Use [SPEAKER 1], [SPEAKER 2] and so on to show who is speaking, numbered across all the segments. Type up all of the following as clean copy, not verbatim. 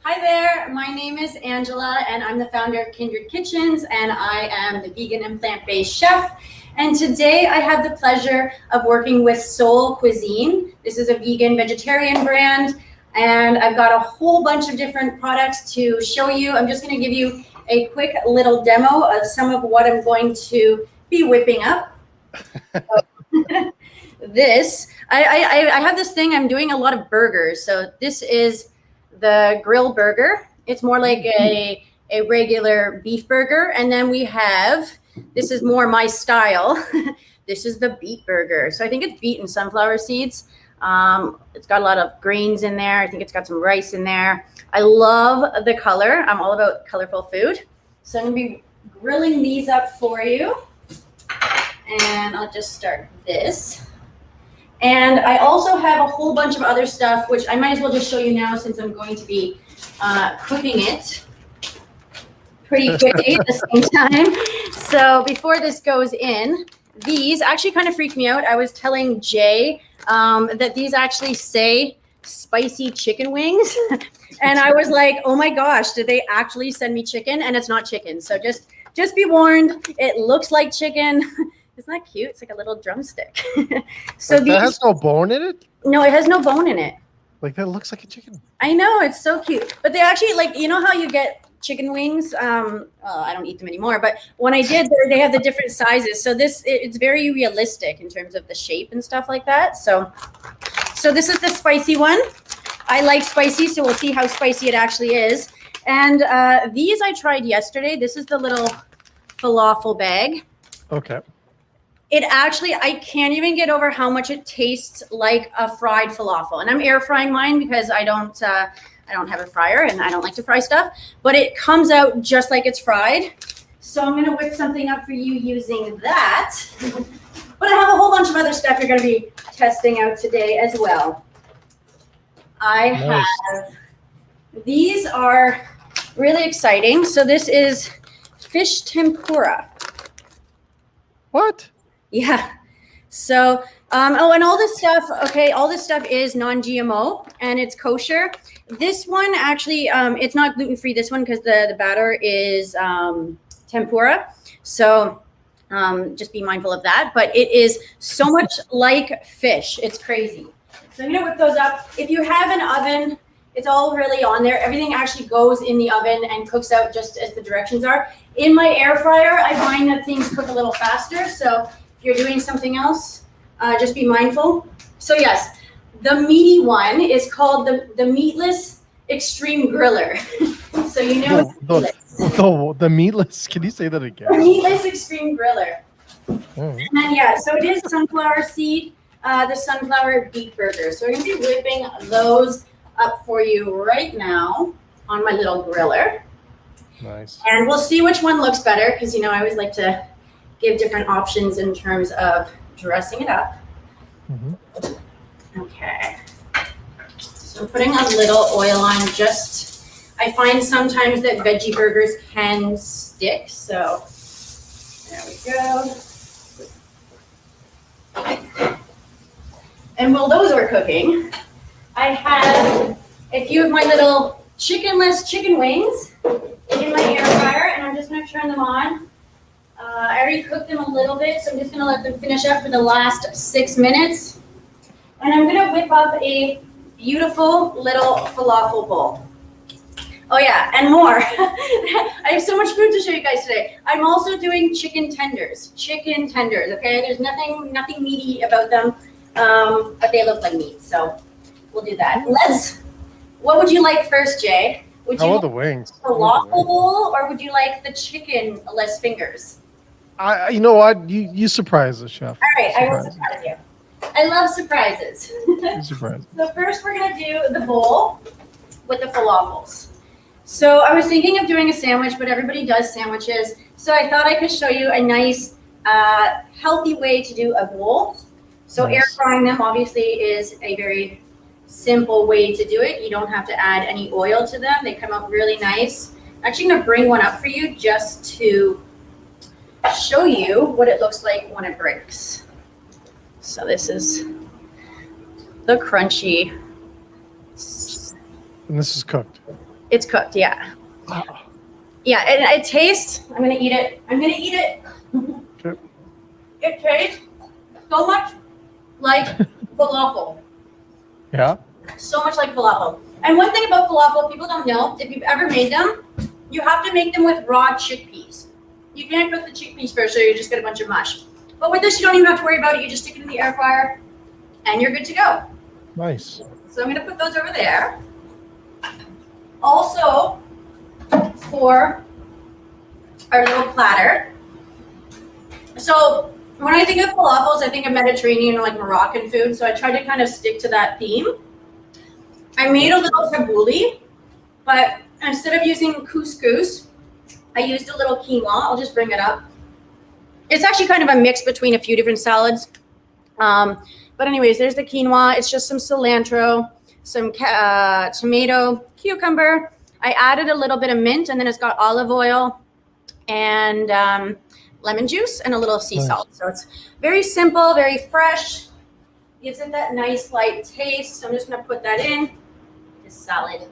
[SPEAKER 1] Hi there, my name is Angela and I'm the founder of Kindred Kitchens and I am the vegan and plant-based chef. And today I have the pleasure of working with Sole Cuisine. This is a vegan vegetarian brand and I've got a whole bunch of different products to show you. I'm just going to give you a quick little demo of some of what I'm going to be whipping up. I have this thing, I'm doing a lot of burgers. So this is the grill burger. It's more like a regular beef burger. And then we have, this is more my style. This is the beet burger. So I think it's beet and sunflower seeds. It's got a lot of greens in there. I think it's got some rice in there. I love the color. I'm all about colorful food. So I'm gonna be grilling these up for you. And I'll just start this. And I also have a whole bunch of other stuff, which I might as well just show you now since I'm going to be cooking it pretty quickly at the same time. So before this goes in, these actually kind of freaked me out. I was telling Jay that these actually say spicy chicken wings. And I was like, oh my gosh, did they actually send me chicken? And it's not chicken. So just be warned, it looks like chicken. Isn't that cute? It's like a little drumstick. So
[SPEAKER 2] that has no bone in it?
[SPEAKER 1] No, it has no bone in it.
[SPEAKER 2] Like that looks like a chicken.
[SPEAKER 1] I know, it's so cute. But they actually, like, you know how you get chicken wings? Well, I don't eat them anymore, but when I did, they have the different sizes. So it's very realistic in terms of the shape and stuff like that. So this is the spicy one. I like spicy, so we'll see how spicy it actually is. And these I tried yesterday. This is the little falafel bag.
[SPEAKER 2] Okay.
[SPEAKER 1] It actually, I can't even get over how much it tastes like a fried falafel. And I'm air frying mine because I don't have a fryer and I don't like to fry stuff, but it comes out just like it's fried. So I'm gonna whip something up for you using that. But I have a whole bunch of other stuff you're gonna be testing out today as well. I have, these are really exciting. So this is fish tempura.
[SPEAKER 2] What?
[SPEAKER 1] Yeah. So, oh, and all this stuff, okay, all this stuff is non-GMO and it's kosher. This one actually, it's not gluten-free, this one, because the batter is tempura. So just be mindful of that. But it is so much like fish. It's crazy. So I'm going to whip those up. If you have an oven, it's all really on there. Everything actually goes in the oven and cooks out just as the directions are. In my air fryer, I find that things cook a little faster. So if you're doing something else, just be mindful. So yes, the meaty one is called the meatless extreme griller. So you know it's meatless.
[SPEAKER 2] The meatless, can you say that again?
[SPEAKER 1] The meatless extreme griller. And then yeah, so it is sunflower seed, the sunflower beet burger. So we're gonna be whipping those up for you right now on my little griller.
[SPEAKER 2] Nice.
[SPEAKER 1] And we'll see which one looks better because, you know, I always like to give different options in terms of dressing it up. Okay. So I'm putting a little oil on I find sometimes that veggie burgers can stick. So there we go. And while those are cooking, I have a few of my little chickenless chicken wings in my air fryer, and I'm just going to turn them on. I already cooked them a little bit, so I'm just going to let them finish up for the last 6 minutes. And I'm going to whip up a beautiful little falafel bowl. Oh yeah, and more. I have so much food to show you guys today. I'm also doing chicken tenders. Chicken tenders, okay? There's nothing meaty about them, but they look like meat, so we'll do that. What would you like first, Jay? Would you
[SPEAKER 2] I want the wings.
[SPEAKER 1] Falafel bowl, or would you like the chickenless fingers?
[SPEAKER 2] You know what? You surprise us, chef.
[SPEAKER 1] All right, I will surprise you. I love surprises.
[SPEAKER 2] Surprise.
[SPEAKER 1] So first we're gonna do the bowl with the falafels. So I was thinking of doing a sandwich, but everybody does sandwiches. So I thought I could show you a nice, healthy way to do a bowl. So air frying them obviously is a very simple way to do it. You don't have to add any oil to them. They come out really nice. I'm actually gonna bring one up for you just to show you what it looks like when it breaks. So this is the crunchy.
[SPEAKER 2] And this is cooked.
[SPEAKER 1] It's cooked, yeah.
[SPEAKER 2] Wow.
[SPEAKER 1] Yeah, and it tastes, I'm gonna eat it. I'm gonna eat it.
[SPEAKER 2] Sure.
[SPEAKER 1] It tastes so much like falafel.
[SPEAKER 2] Yeah.
[SPEAKER 1] So much like falafel. And one thing about falafel, people don't know, if you've ever made them, you have to make them with raw chickpeas. You can't cook the chickpeas first, so you just get a bunch of mush. But with this, you don't even have to worry about it. You just stick it in the air fryer, and you're good to go.
[SPEAKER 2] Nice.
[SPEAKER 1] So I'm gonna put those over there. Also, for our little platter. So when I think of falafels, I think of Mediterranean or like Moroccan food. So I tried to kind of stick to that theme. I made a little tabbouleh, but instead of using couscous, I used a little quinoa. I'll just bring it up. It's actually kind of a mix between a few different salads. But anyways, there's the quinoa. It's just some cilantro, some tomato, cucumber. I added a little bit of mint, and then it's got olive oil and lemon juice and a little sea salt. So it's very simple, very fresh. Gives it that nice light taste. So I'm just gonna put that in. This salad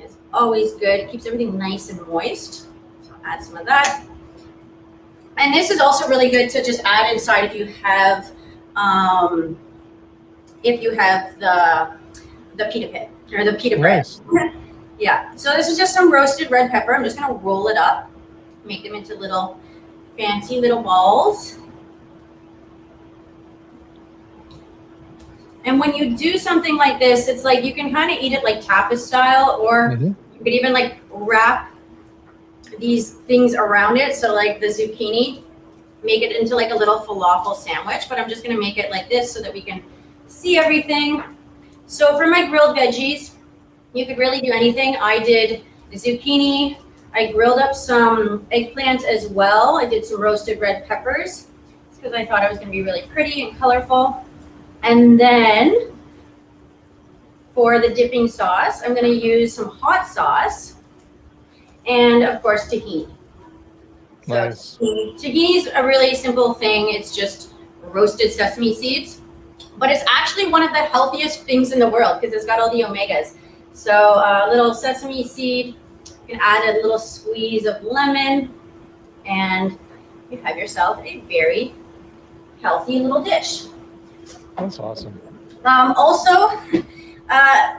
[SPEAKER 1] is always good. It keeps everything nice and moist. So I'll add some of that. And this is also really good to just add inside if you have the pita pit or the pita bread. Yeah. So this is just some roasted red pepper. I'm just gonna roll it up, make them into little fancy little balls. And when you do something like this, it's like you can kind of eat it like tapas style, or you could even like wrap these things around it. So like the zucchini, make it into like a little falafel sandwich, but I'm just gonna make it like this so that we can see everything. So for my grilled veggies, you could really do anything. I did the zucchini. I grilled up some eggplant as well. I did some roasted red peppers because I thought it was gonna be really pretty and colorful. And then for the dipping sauce, I'm gonna use some hot sauce and of course tahini.
[SPEAKER 2] Nice.
[SPEAKER 1] Tahini is a really simple thing. It's just roasted sesame seeds, but it's actually one of the healthiest things in the world because it's got all the omegas. So a little sesame seed, you can add a little squeeze of lemon, and you have yourself a very healthy little dish.
[SPEAKER 2] That's awesome.
[SPEAKER 1] Also,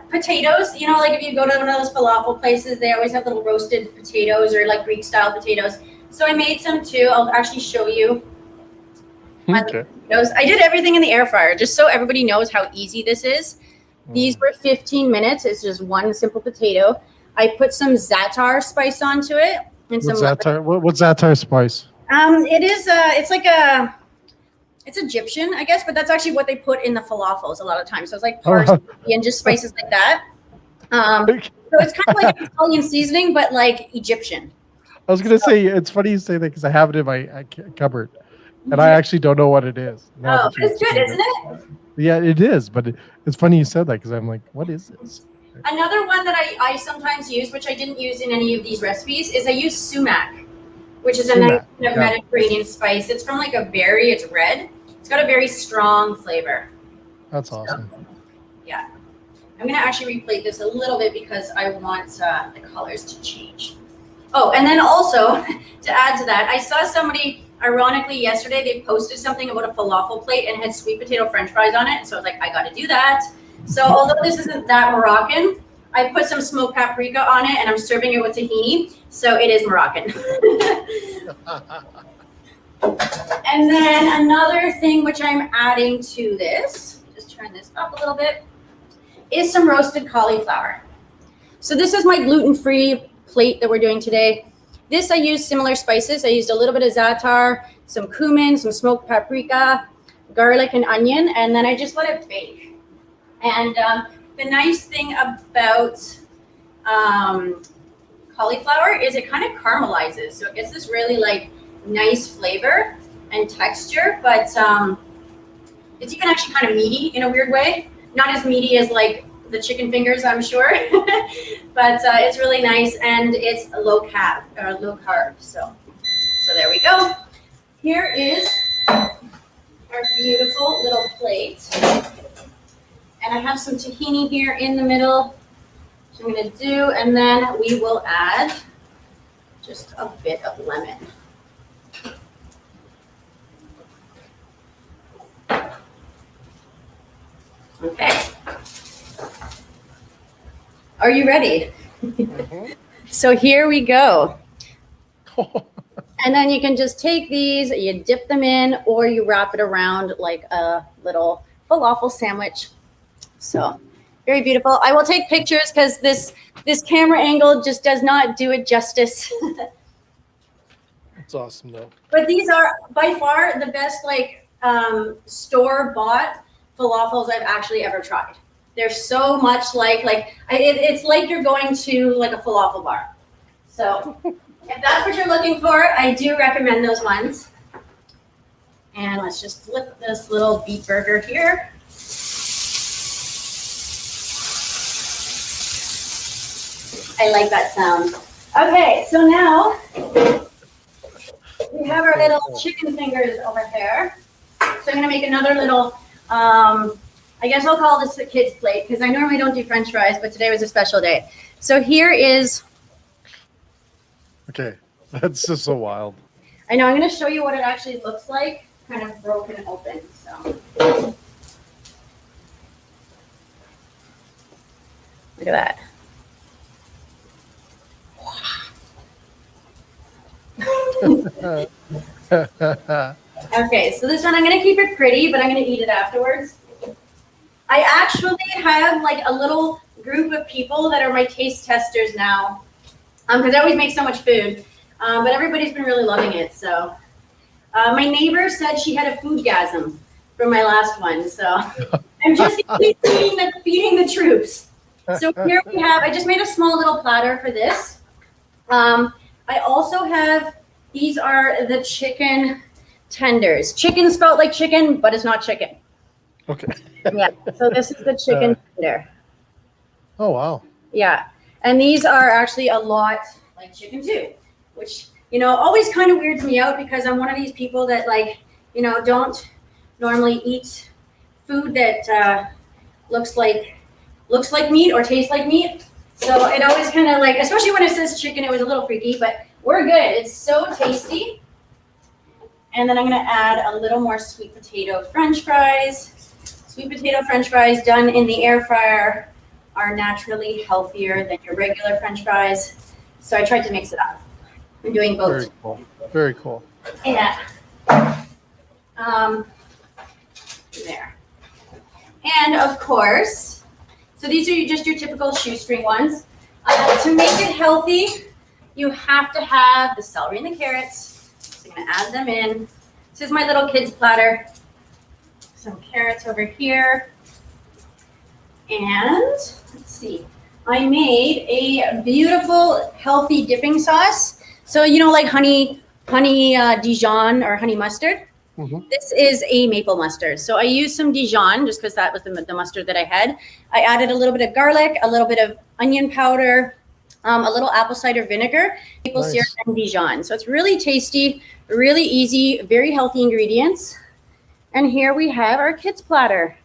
[SPEAKER 1] potatoes, you know, like if you go to one of those falafel places, they always have little roasted potatoes or like Greek style potatoes. So I made some too. I'll actually show you my potatoes. I did everything in the air fryer just so everybody knows how easy this is. These were 15 minutes. It's just one simple potato. I put some za'atar spice onto it. And
[SPEAKER 2] what's za'atar? What's za'atar spice?
[SPEAKER 1] It is it's Egyptian, I guess, but that's actually what they put in the falafels a lot of times. So it's like parsley and just spices like that. So it's kind of like Italian seasoning, but like Egyptian.
[SPEAKER 2] I was gonna say it's funny you say that because I have it in my cupboard, and I actually don't know what it is.
[SPEAKER 1] Oh, it's good, isn't it?
[SPEAKER 2] Yeah, it is, but it's funny you said that because I'm like, what is this?
[SPEAKER 1] Another one that I sometimes use, which I didn't use in any of these recipes, is I use sumac, which is a nice kind of Mediterranean spice. It's from like a berry. It's red. It's got a very strong flavor.
[SPEAKER 2] That's awesome.
[SPEAKER 1] So, yeah. I'm going to actually replate this a little bit because I want the colors to change. Oh, and then also, to add to that, I saw somebody, ironically, yesterday, they posted something about a falafel plate and had sweet potato french fries on it. So I was like, I got to do that. So although this isn't that Moroccan, I put some smoked paprika on it and I'm serving it with tahini. So it is Moroccan. And then another thing which I'm adding to this, just turn this up a little bit, is some roasted cauliflower. So this is my gluten-free plate that we're doing today. This I used similar spices. I used a little bit of za'atar, some cumin, some smoked paprika, garlic and onion, and then I just let it bake. And the nice thing about cauliflower is it kind of caramelizes. So it gets this really like nice flavor and texture, but it's even actually kind of meaty in a weird way. Not as meaty as like the chicken fingers, I'm sure, but it's really nice and it's low carb. So there we go. Here is our beautiful little plate. And I have some tahini here in the middle, I'm going to do, and then we will add just a bit of lemon. Okay. Are you ready?
[SPEAKER 2] Mm-hmm.
[SPEAKER 1] So here we go. And then you can just take these, you dip them in, or you wrap it around like a little falafel sandwich. So very beautiful. I will take pictures because this camera angle just does not do it justice.
[SPEAKER 2] It's awesome though.
[SPEAKER 1] But these are by far the best store-bought falafels I've actually ever tried. They're so much it's like you're going to like a falafel bar. So if that's what you're looking for, I do recommend those ones. And let's just flip this little beef burger here. I like that sound. Okay, so now we have our little chicken fingers over here. So I'm gonna make another little, I guess I'll call this the kids' plate because I normally don't do French fries, but today was a special day. So here is.
[SPEAKER 2] Okay, that's just so wild.
[SPEAKER 1] I know, I'm gonna show you what it actually looks like, kind of broken open, so. Look at that. Okay, so this one I'm gonna keep it pretty, but I'm gonna eat it afterwards. I actually have like a little group of people that are my taste testers now, because I always make so much food, but everybody's been really loving it. So my neighbor said she had a foodgasm from my last one, so I'm just feeding the troops. So here we have, I just made a small little platter for this. I also have, these are the chicken tenders. Chicken spelled like chicken, but it's not chicken.
[SPEAKER 2] Okay.
[SPEAKER 1] Yeah, so this is the chicken tender.
[SPEAKER 2] Oh, wow.
[SPEAKER 1] Yeah, and these are actually a lot like chicken too, which, you know, always kind of weirds me out because I'm one of these people that like, you know, don't normally eat food that looks like meat or tastes like meat. So it always kind of like, especially when it says chicken, it was a little freaky, but we're good. It's so tasty. And then I'm gonna add a little more sweet potato French fries. Sweet potato French fries done in the air fryer are naturally healthier than your regular French fries. So I tried to mix it up. I'm doing both.
[SPEAKER 2] Very cool. Very cool.
[SPEAKER 1] Yeah. There. And of course, so these are just your typical shoestring ones. To make it healthy, you have to have the celery and the carrots. So I'm gonna add them in. This is my little kids platter. Some carrots over here. And let's see, I made a beautiful, healthy dipping sauce. So, you know, like honey Dijon or honey mustard. Mm-hmm. This is a maple mustard. So I used some Dijon just because that was the mustard that I had. I added a little bit of garlic, a little bit of onion powder, a little apple cider vinegar, maple syrup, and Dijon. So it's really tasty, really easy, very healthy ingredients. And here we have our kids platter.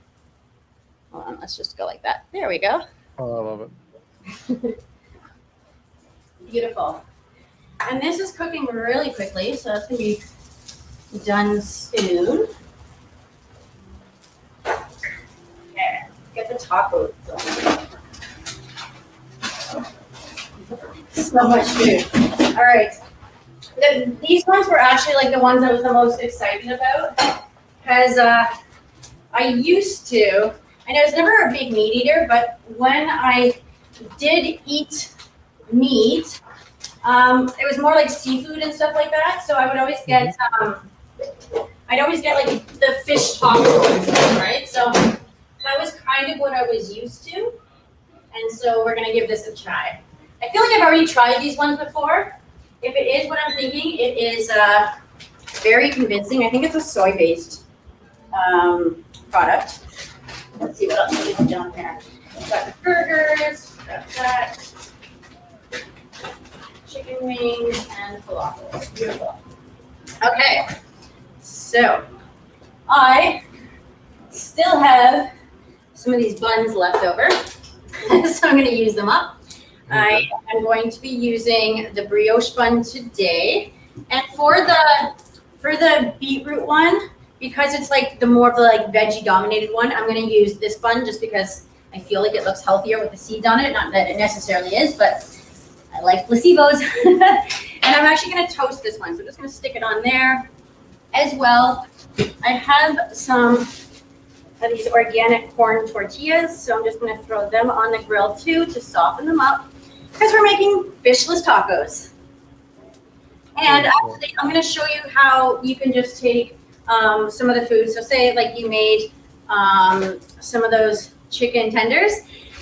[SPEAKER 1] Hold on, let's just go like that. There we go.
[SPEAKER 2] Oh, I love it.
[SPEAKER 1] Beautiful. And this is cooking really quickly, so that's gonna be done soon. Okay, get the tacos going. So much food. All right. These ones were actually like the ones I was the most excited about because I used to, and I was never a big meat eater, but when I did eat meat, it was more like seafood and stuff like that. So I would always get, I'd always get like the fish tacos, right? So that was kind of what I was used to. And so we're gonna give this a try. I feel like I've already tried these ones before. If it is what I'm thinking, it is very convincing. I think it's a soy-based product. Let's see what else we can do down here. We've got the burgers, got that, chicken wings, and falafel. Beautiful. Okay, so I still have some of these buns left over, so I'm going to use them up. I am going to be using the brioche bun today. And for the beetroot one, because it's like the more of the like veggie dominated one, I'm going to use this bun just because I feel like it looks healthier with the seeds on it. Not that it necessarily is, but I like placebos. And I'm actually going to toast this one. So I'm just going to stick it on there as well. I have some of these organic corn tortillas. So I'm just going to throw them on the grill too to soften them up because we're making fishless tacos. And actually, I'm going to show you how you can just take some of the food. So say like you made some of those chicken tenders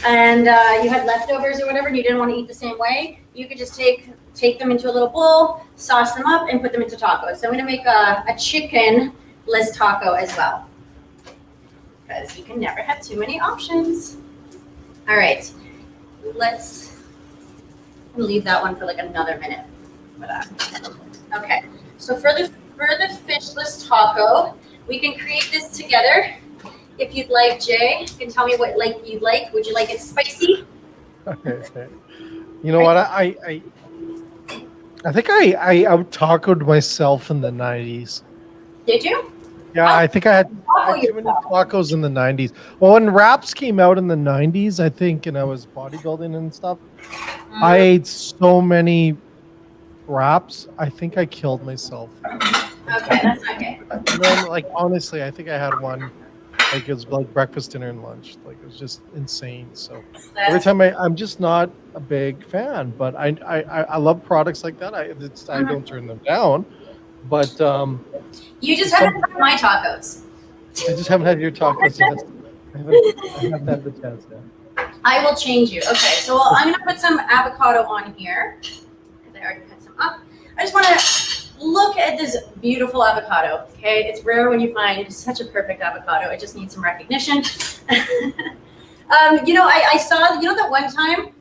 [SPEAKER 1] and you had leftovers or whatever and you didn't want to eat the same way. You could just take them into a little bowl, sauce them up, and put them into tacos. So I'm going to make a chickenless taco as well because you can never have too many options. All right, let's leave that one for like another minute. Okay, so for the fishless taco, we can create this together. If you'd like, Jay, you can tell me what you'd like. Would you like it spicy?
[SPEAKER 2] Okay. You know what? I think I out tacoed myself in the 90s.
[SPEAKER 1] Did you?
[SPEAKER 2] Yeah, I think I had too many tacos in the 90s. Well, when wraps came out in the 90s, I think, and I was bodybuilding and stuff, I ate so many wraps. I think I killed myself.
[SPEAKER 1] Okay, that's okay.
[SPEAKER 2] And then, like, honestly, I think I had one. Like it was like breakfast, dinner, and lunch. Like it was just insane. So every time I'm just not a big fan, but I love products like that. I don't turn them down, but
[SPEAKER 1] you just haven't had my tacos.
[SPEAKER 2] I just haven't had your tacos yet. I haven't had the chance yet.
[SPEAKER 1] I will change you. Okay, so I'm gonna put some avocado on here because I already cut some up. I just want to look at this beautiful avocado. Okay, it's rare when you find such a perfect avocado. It just needs some recognition. You know, I saw, you know, that one time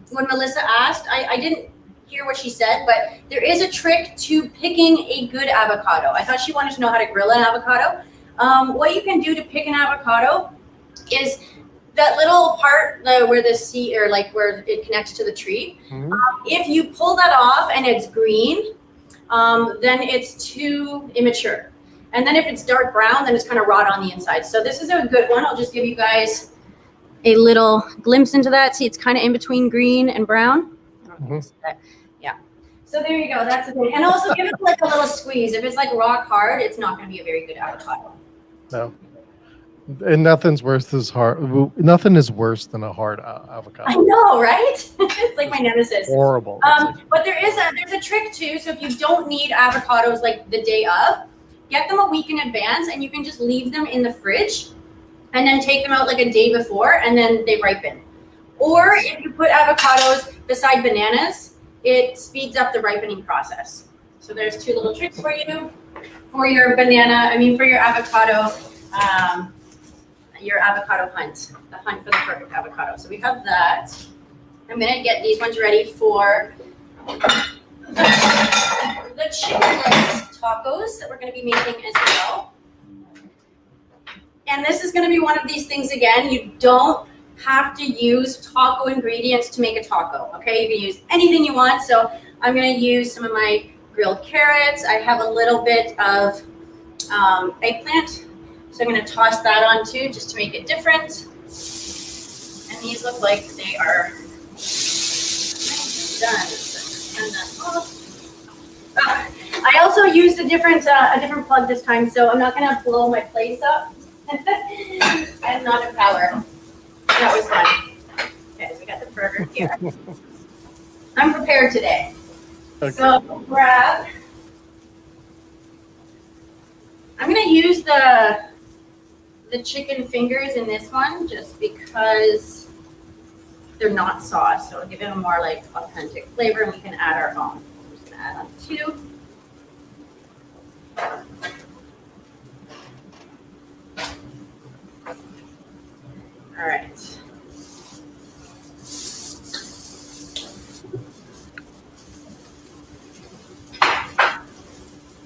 [SPEAKER 1] when Melissa asked, I didn't hear what she said, but there is a trick to picking a good avocado. I thought she wanted to know how to grill an avocado. What you can do to pick an avocado is that little part where the seed or like where it connects to the tree. If you pull that off and it's green, then it's too immature. And then if it's dark brown, then it's kind of rot on the inside. So this is a good one. I'll just give you guys a little glimpse into that. See, it's kind of in between green and brown. Yeah. So there you go. That's the thing. And also give it like a little squeeze. If it's like rock hard, it's not going to be a very good avocado.
[SPEAKER 2] No. And nothing's worse Nothing is worse than a hard avocado.
[SPEAKER 1] I know, right? It's like my nemesis.
[SPEAKER 2] Horrible.
[SPEAKER 1] But there's a trick too. So if you don't need avocados like the day of, get them a week in advance, and you can just leave them in the fridge, and then take them out like a day before, and then they ripen. Or if you put avocados beside bananas, it speeds up the ripening process. So there's two little tricks for you for your for your avocado. Your avocado hunt, the hunt for the perfect avocado. So we have that. I'm gonna get these ones ready for the chickenless tacos that we're gonna be making as well. And this is gonna be one of these things again, you don't have to use taco ingredients to make a taco, okay? You can use anything you want. So I'm gonna use some of my grilled carrots. I have a little bit of eggplant. So I'm going to toss that on too, just to make it different. And these look like they are done. So turn that off. I also used a different plug this time, so I'm not going to blow my place up. I'm not a power. That was fun. Okay, so we got the burger here. I'm prepared today. Okay. So grab. I'm going to use the chicken fingers in this one just because they're not sauce, so it'll give it a more like authentic flavor, and we can add our own. I'm just gonna add on 2. All right.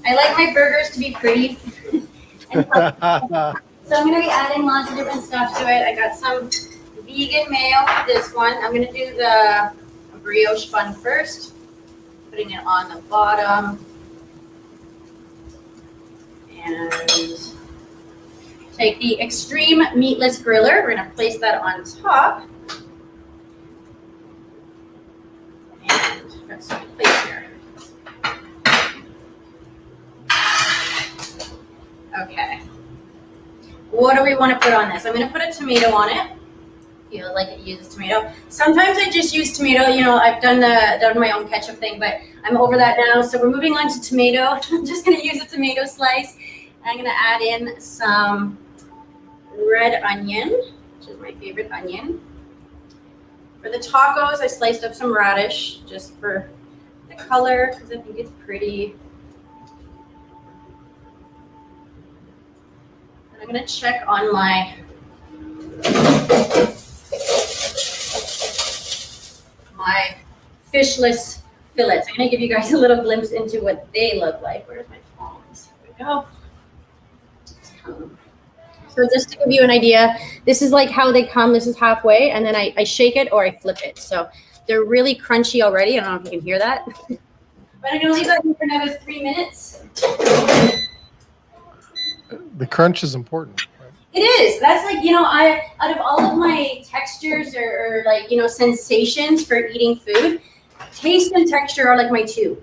[SPEAKER 1] I like my burgers to be pretty. So I'm going to be adding lots of different stuff to it. I got some vegan mayo for this one. I'm going to do the brioche bun first, putting it on the bottom. And take the extreme meatless griller. We're going to place that on top. And got some place here. Okay. What do we want to put on this? I'm going to put a tomato on it. Feel like it uses tomato. Sometimes I just use tomato. You know, I've done my own ketchup thing, but I'm over that now. So we're moving on to tomato. I'm just going to use a tomato slice. I'm going to add in some red onion, which is my favorite onion. For the tacos, I sliced up some radish just for the color because I think it's pretty. And I'm going to check on my fishless fillets. I'm going to give you guys a little glimpse into what they look like. Where's my tongs? There we go. So just to give you an idea, this is like how they come. This is halfway, and then I shake it or I flip it. So they're really crunchy already. I don't know if you can hear that. But I'm going to leave that in for another 3 minutes.
[SPEAKER 2] The crunch is important. Right?
[SPEAKER 1] It is. That's like, you know, out of all of my textures or like, you know, sensations for eating food, taste and texture are like my two.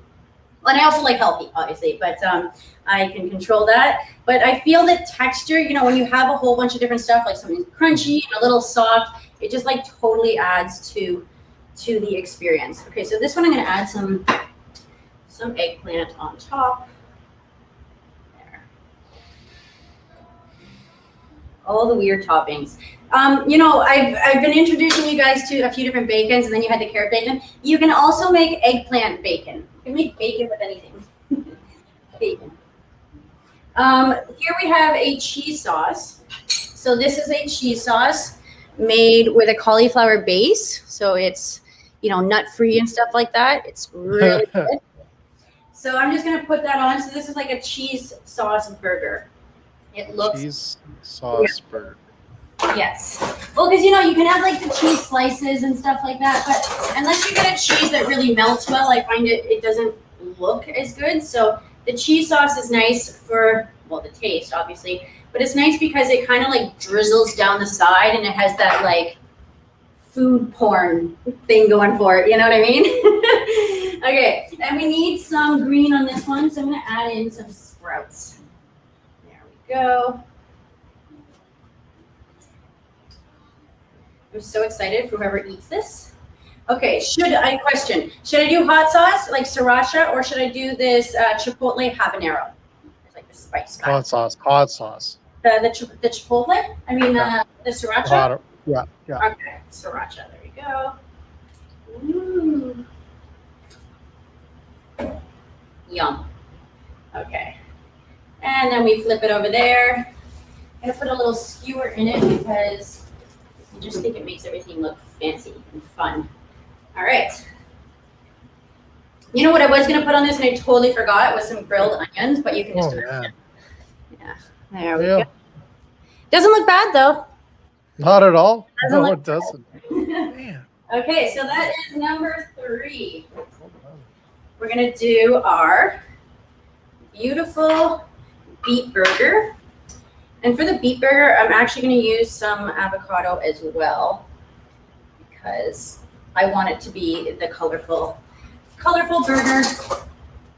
[SPEAKER 1] And I also like healthy, obviously, but I can control that. But I feel that texture, you know, when you have a whole bunch of different stuff, like something crunchy and a little soft, it just like totally adds to the experience. Okay, so this one I'm going to add some eggplant on top. There. All the weird toppings. You know, I've been introducing you guys to a few different bacons, and then you had the carrot bacon. You can also make eggplant bacon. You can make bacon with anything. Bacon. Here we have a cheese sauce. So this is a cheese sauce made with a cauliflower base. So it's, you know, nut-free and stuff like that. It's really good. So I'm just going to put that on. So this is like a cheese sauce burger. It looks... Cheese
[SPEAKER 2] sauce burger.
[SPEAKER 1] Yes. Well, because, you know, you can have like the cheese slices and stuff like that, but unless you get a cheese that really melts well, I find it doesn't look as good. So the cheese sauce is nice for, well, the taste, obviously, but it's nice because it kind of like drizzles down the side and it has that like food porn thing going for it. You know what I mean? Okay. And we need some green on this one. So I'm going to add in some sprouts. There we go. I'm so excited for whoever eats this. Okay, should I do hot sauce like sriracha, or should I do this chipotle habanero? It's like the spice.
[SPEAKER 2] Hot sauce.
[SPEAKER 1] The chipotle? I mean, the sriracha?
[SPEAKER 2] Yeah.
[SPEAKER 1] Okay, sriracha. There we go. Ooh. Yum. Okay. And then we flip it over there. I'm going to put a little skewer in it because I just think it makes everything look fancy and fun. All right. You know what I was going to put on this and I totally forgot was some grilled onions, but you can just do it. Yeah. There we go. Doesn't look bad though.
[SPEAKER 2] Not at all. No, it doesn't.
[SPEAKER 1] Okay, so that is number 3. We're going to do our beautiful beet burger. And for the beet burger, I'm actually going to use some avocado as well because I want it to be the colorful burger.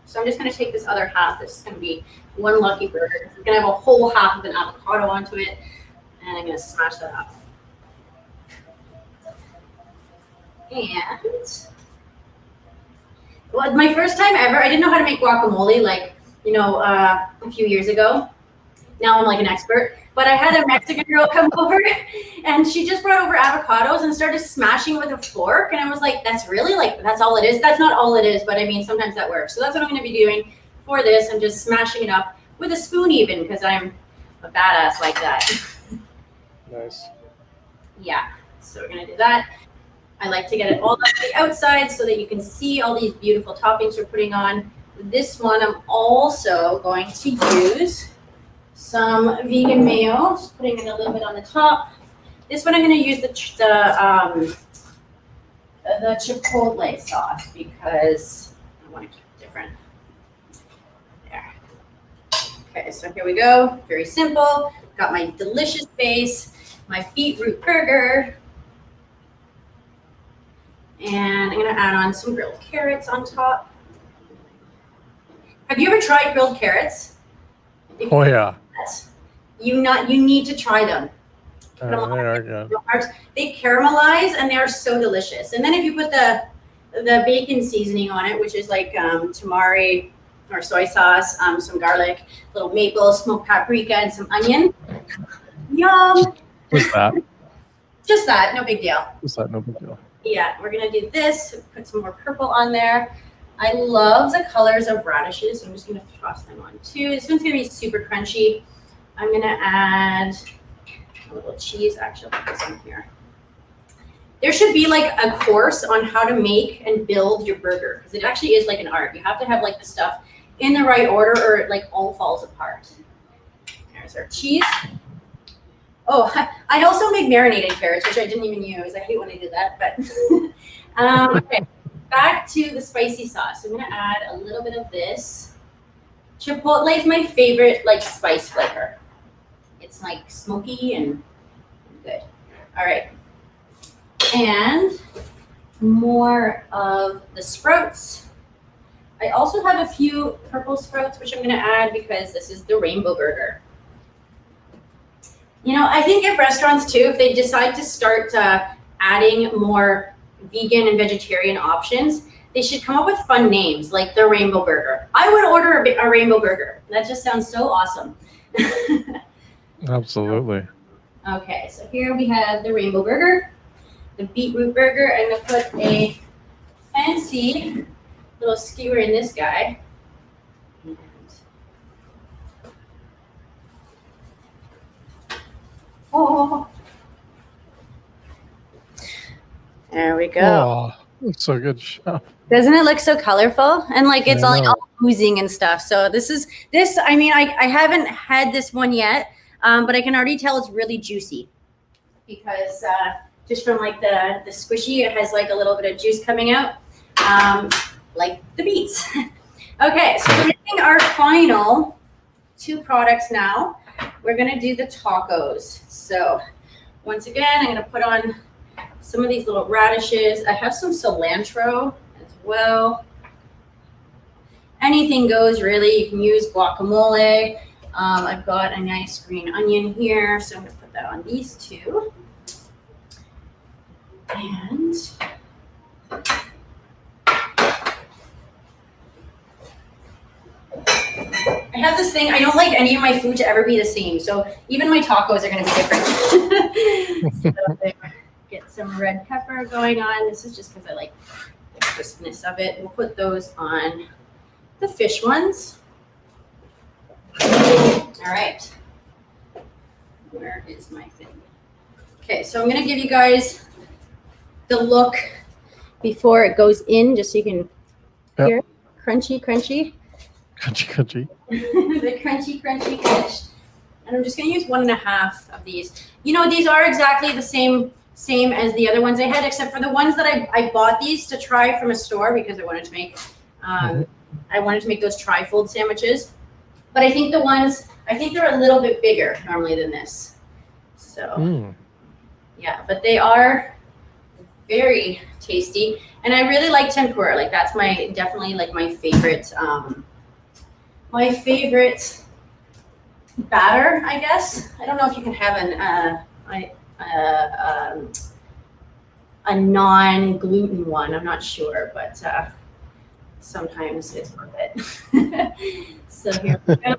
[SPEAKER 1] So I'm just going to take this other half. This is going to be one lucky burger. It's going to have a whole half of an avocado onto it, and I'm going to smash that up. And well, my first time ever, I didn't know how to make guacamole, like, you know, a few years ago. Now I'm like an expert, but I had a Mexican girl come over and she just brought over avocados and started smashing with a fork. And I was like, that's all it is. That's not all it is, but I mean, sometimes that works. So that's what I'm going to be doing for this. I'm just smashing it up with a spoon even because I'm a badass like that.
[SPEAKER 2] Nice.
[SPEAKER 1] Yeah. So we're going to do that. I like to get it all up to the outside so that you can see all these beautiful toppings we're putting on. This one, I'm also going to use some vegan mayo, just putting it a little bit on the top. This one I'm going to use the chipotle sauce because I want to keep it different. There. Okay, so here we go. Very simple. Got my delicious base, my beetroot burger. And I'm going to add on some grilled carrots on top. Have you ever tried grilled carrots?
[SPEAKER 2] Oh yeah.
[SPEAKER 1] You need to try them.
[SPEAKER 2] They are good.
[SPEAKER 1] They caramelize and they are so delicious. And then if you put the bacon seasoning on it, which is like tamari or soy sauce, some garlic, little maple, smoked paprika, and some onion. Yum.
[SPEAKER 2] Just that.
[SPEAKER 1] Just that, no big deal.
[SPEAKER 2] Just that, no big deal.
[SPEAKER 1] Yeah, we're gonna do this. Put some more purple on there. I love the colors of radishes, so I'm just gonna toss them on too. This one's gonna be super crunchy. I'm gonna add a little cheese. Actually, I'll put this in here. There should be like a course on how to make and build your burger because it actually is like an art. You have to have like the stuff in the right order or it like all falls apart. There's our cheese. Oh, I also make marinated carrots, which I didn't even use. I hate when I do that, but okay. Back to the spicy sauce. I'm gonna add a little bit of this. Chipotle is my favorite like spice flavor. It's like smoky and good. All right. And more of the sprouts. I also have a few purple sprouts, which I'm gonna add because this is the rainbow burger. You know, I think if restaurants too, if they decide to start adding more vegan and vegetarian options, they should come up with fun names like the rainbow burger. I would order a rainbow burger. That just sounds so awesome.
[SPEAKER 2] Absolutely.
[SPEAKER 1] Okay, so here we have the rainbow burger, the beetroot burger. I'm gonna put a fancy little skewer in this guy. Oh, there we go.
[SPEAKER 2] Oh, that's so good, chef.
[SPEAKER 1] Doesn't it look so colorful? And like it's all oozing and stuff. So this. I mean, I haven't had this one yet, but I can already tell it's really juicy because just from like the squishy, it has like a little bit of juice coming out, like the beets. Okay, so we're making our final two products now. We're gonna do the tacos. So once again, I'm gonna put on some of these little radishes. I have some cilantro as well. Anything goes really. You can use guacamole. I've got a nice green onion here, so I'm gonna put that on these two. And I have this thing, I don't like any of my food to ever be the same. So even my tacos are going to be different. So get some red pepper going on. This is just because I like the crispness of it. We'll put those on the fish ones. All right. Where is my thing? Okay, so I'm going to give you guys the look before it goes in, just so you can hear it. Crunchy, crunchy.
[SPEAKER 2] Crunchy, crunchy.
[SPEAKER 1] The crunchy, crunchy fish. And I'm just going to use 1.5 of these. You know, these are exactly the same as the other ones I had, except for the ones that I bought these to try from a store because I wanted to make those tri-fold sandwiches. But I think they're a little bit bigger normally than this. So yeah, but they are very tasty. And I really like tempura. Like that's definitely like my favorite batter, I guess. I don't know if you can have a non-gluten one. I'm not sure, but sometimes it's worth it. So here we go.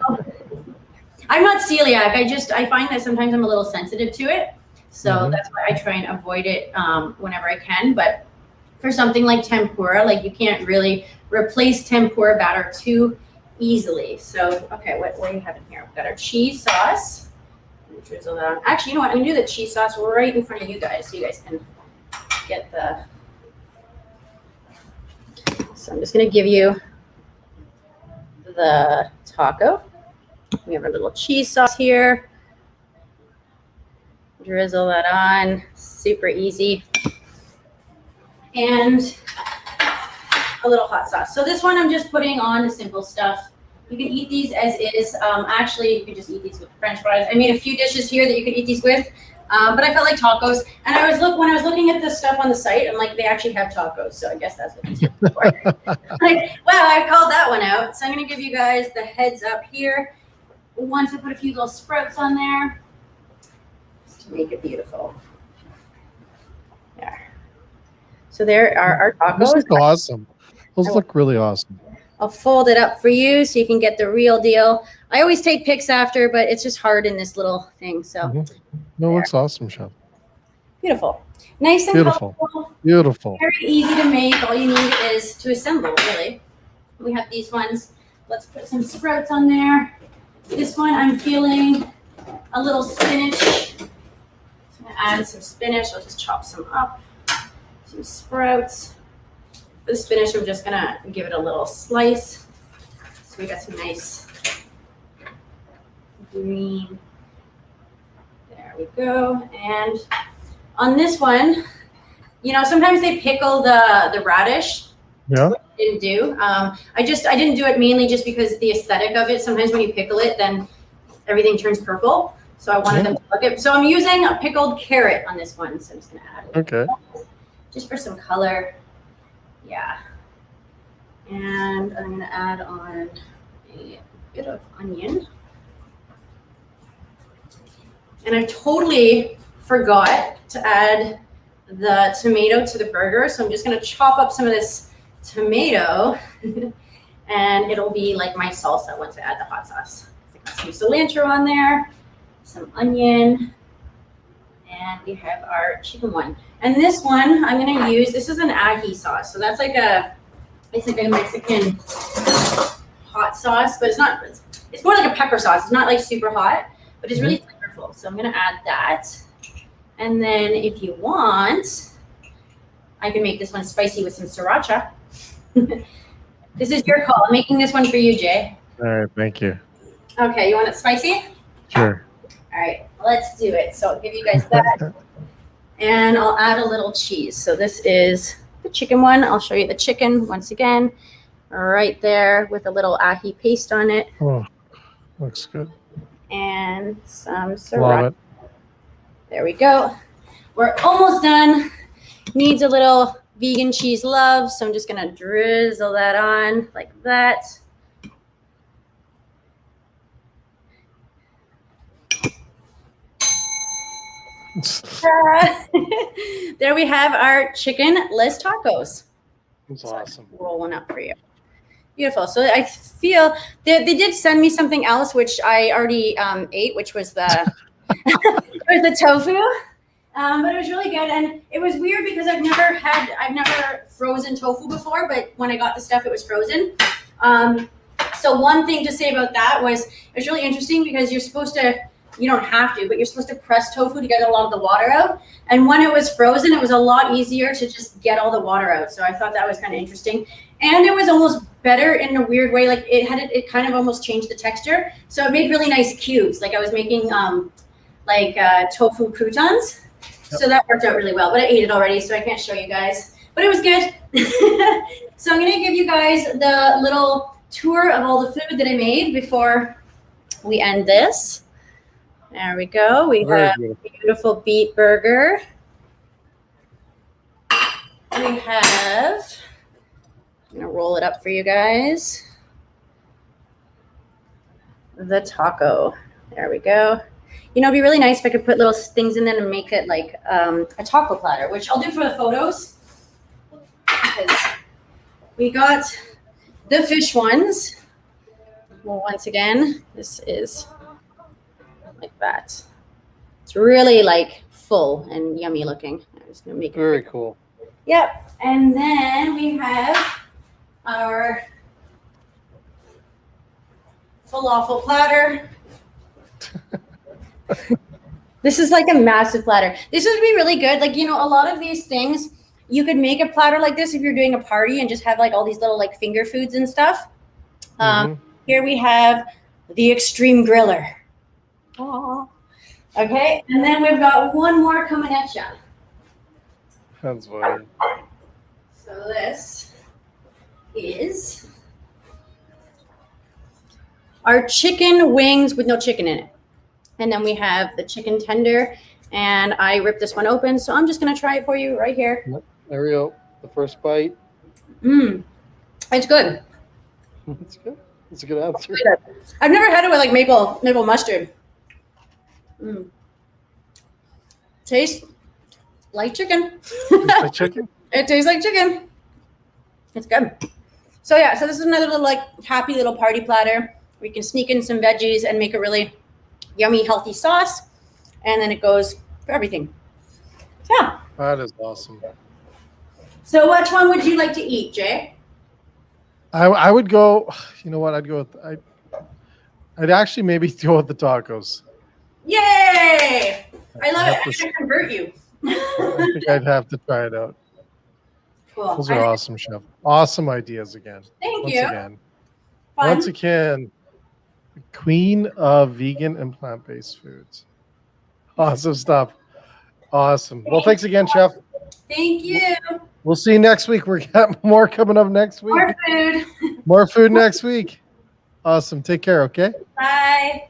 [SPEAKER 1] I'm not celiac. I find that sometimes I'm a little sensitive to it. So that's why I try and avoid it whenever I can. But for something like tempura, like you can't really replace tempura batter too easily. So, okay, what do you have in here? We've got our cheese sauce. Drizzle that on. Actually, you know what? I'm going to do the cheese sauce right in front of you guys so you guys can get the... So I'm just going to give you the taco. We have our little cheese sauce here. I'm Drizzle that on. Super easy. And a little hot sauce. So this one I'm just putting on the simple stuff. You can eat these as is. Actually, you could just eat these with French fries. I made a few dishes here that you could eat these with, but I felt like tacos. And when I was looking at the stuff on the site, I'm like, they actually have tacos, so I guess that's what these are for. Like, wow, I called that one out. So I'm gonna give you guys the heads up here. Once I put a few little sprouts on there, just to make it beautiful. There. So there are our tacos.
[SPEAKER 2] Those look awesome. Those look really awesome.
[SPEAKER 1] I'll fold it up for you so you can get the real deal. I always take pics after, but it's just hard in this little thing. So
[SPEAKER 2] No, it looks awesome, Chef.
[SPEAKER 1] Beautiful. Nice and
[SPEAKER 2] beautiful.
[SPEAKER 1] colorful.
[SPEAKER 2] Beautiful.
[SPEAKER 1] Very easy to make. All you need is to assemble, really. We have these ones. Let's put some sprouts on there. This one I'm feeling a little spinach. I'm gonna add some spinach. I'll just chop some up. Some sprouts. For the spinach, I'm just gonna give it a little slice. So we got some nice green. There we go. And on this one, you know, sometimes they pickle the radish.
[SPEAKER 2] Yeah.
[SPEAKER 1] Didn't do. I didn't do it mainly just because the aesthetic of it. Sometimes when you pickle it, then everything turns purple. So I wanted them to look it. So I'm using a pickled carrot on this one. So I'm just gonna add it.
[SPEAKER 2] Okay.
[SPEAKER 1] Just for some color. Yeah. And I'm gonna add on a bit of onion. And I totally forgot to add the tomato to the burger. So I'm just gonna chop up some of this tomato and it'll be like my salsa once I add the hot sauce. I got some cilantro on there, some onion, and we have our chicken one. And this one I'm gonna use, this is an ají sauce. So that's like it's like a Mexican hot sauce, but it's more like a pepper sauce. It's not like super hot, but it's really flavorful. So I'm gonna add that. And then if you want, I can make this one spicy with some sriracha. This is your call. I'm making this one for you, Jay.
[SPEAKER 2] All right, thank you.
[SPEAKER 1] Okay, you want it spicy?
[SPEAKER 2] Sure.
[SPEAKER 1] All right, let's do it. So I'll give you guys that. And I'll add a little cheese. So this is the chicken one. I'll show you the chicken once again, right there with a little ají paste on it.
[SPEAKER 2] Oh, looks good.
[SPEAKER 1] And some
[SPEAKER 2] Love
[SPEAKER 1] sriracha.
[SPEAKER 2] it.
[SPEAKER 1] There we go. We're almost done. Needs a little vegan cheese love. So I'm just gonna drizzle that on like that. There we have our chicken-less tacos.
[SPEAKER 2] It's awesome.
[SPEAKER 1] Roll one up for you. Beautiful. So I feel they did send me something else, which I already ate, which was the the tofu. But it was really good, and it was weird because I've never frozen tofu before. But when I got the stuff, it was frozen. So one thing to say about that was it was really interesting because you're supposed to. You don't have to, but you're supposed to press tofu to get a lot of the water out. And when it was frozen, it was a lot easier to just get all the water out. So I thought that was kind of interesting. And it was almost better in a weird way. Like it kind of almost changed the texture. So it made really nice cubes. Like I was making tofu croutons. Yep. So that worked out really well, but I ate it already, so I can't show you guys, but it was good. So I'm gonna give you guys the little tour of all the food that I made before we end this. There we go. We have a beautiful beet burger. We have, I'm gonna roll it up for you guys. The taco. There we go. You know, it'd be really nice if I could put little things in there and make it like a taco platter, which I'll do for the photos. Because we got the fish ones. Well, once again, this is like that. It's really like full and yummy looking. I'm just gonna make it
[SPEAKER 2] very cool.
[SPEAKER 1] Yep. And then we have our falafel platter. This is like a massive platter. This would be really good. Like, you know, a lot of these things, you could make a platter like this if you're doing a party and just have like all these little like finger foods and stuff. Here we have the extreme griller. Okay, and then we've got one more coming at you.
[SPEAKER 2] That's funny.
[SPEAKER 1] So this is our chicken wings with no chicken in it. And then we have the chicken tender, and I ripped this one open, so I'm just gonna try it for you right here.
[SPEAKER 2] There we go. The first bite.
[SPEAKER 1] It's good.
[SPEAKER 2] That's good. That's a good answer.
[SPEAKER 1] I've never had it with like maple mustard. Tastes like chicken.
[SPEAKER 2] Like chicken?
[SPEAKER 1] It tastes like chicken. It's good. So yeah, so this is another little like happy little party platter. We can sneak in some veggies and make a really yummy, healthy sauce, and then it goes for everything. Yeah.
[SPEAKER 2] That is awesome.
[SPEAKER 1] So which one would you like to eat, Jay?
[SPEAKER 2] I would go. You know what? I'd go with. I'd actually maybe go with the tacos.
[SPEAKER 1] Yay! I love it. I'm gonna convert you.
[SPEAKER 2] I think I'd have to try it out.
[SPEAKER 1] Cool.
[SPEAKER 2] Those are awesome, Chef. Awesome ideas again.
[SPEAKER 1] Thank
[SPEAKER 2] Once
[SPEAKER 1] you.
[SPEAKER 2] Again.
[SPEAKER 1] Fun.
[SPEAKER 2] Once again, the queen of vegan and plant-based foods. Awesome stuff. Awesome. Well, thanks again, Chef.
[SPEAKER 1] Thank you.
[SPEAKER 2] We'll see you next week. We got more coming up next week.
[SPEAKER 1] More food.
[SPEAKER 2] More food next week. Awesome. Take care, okay?
[SPEAKER 1] Bye.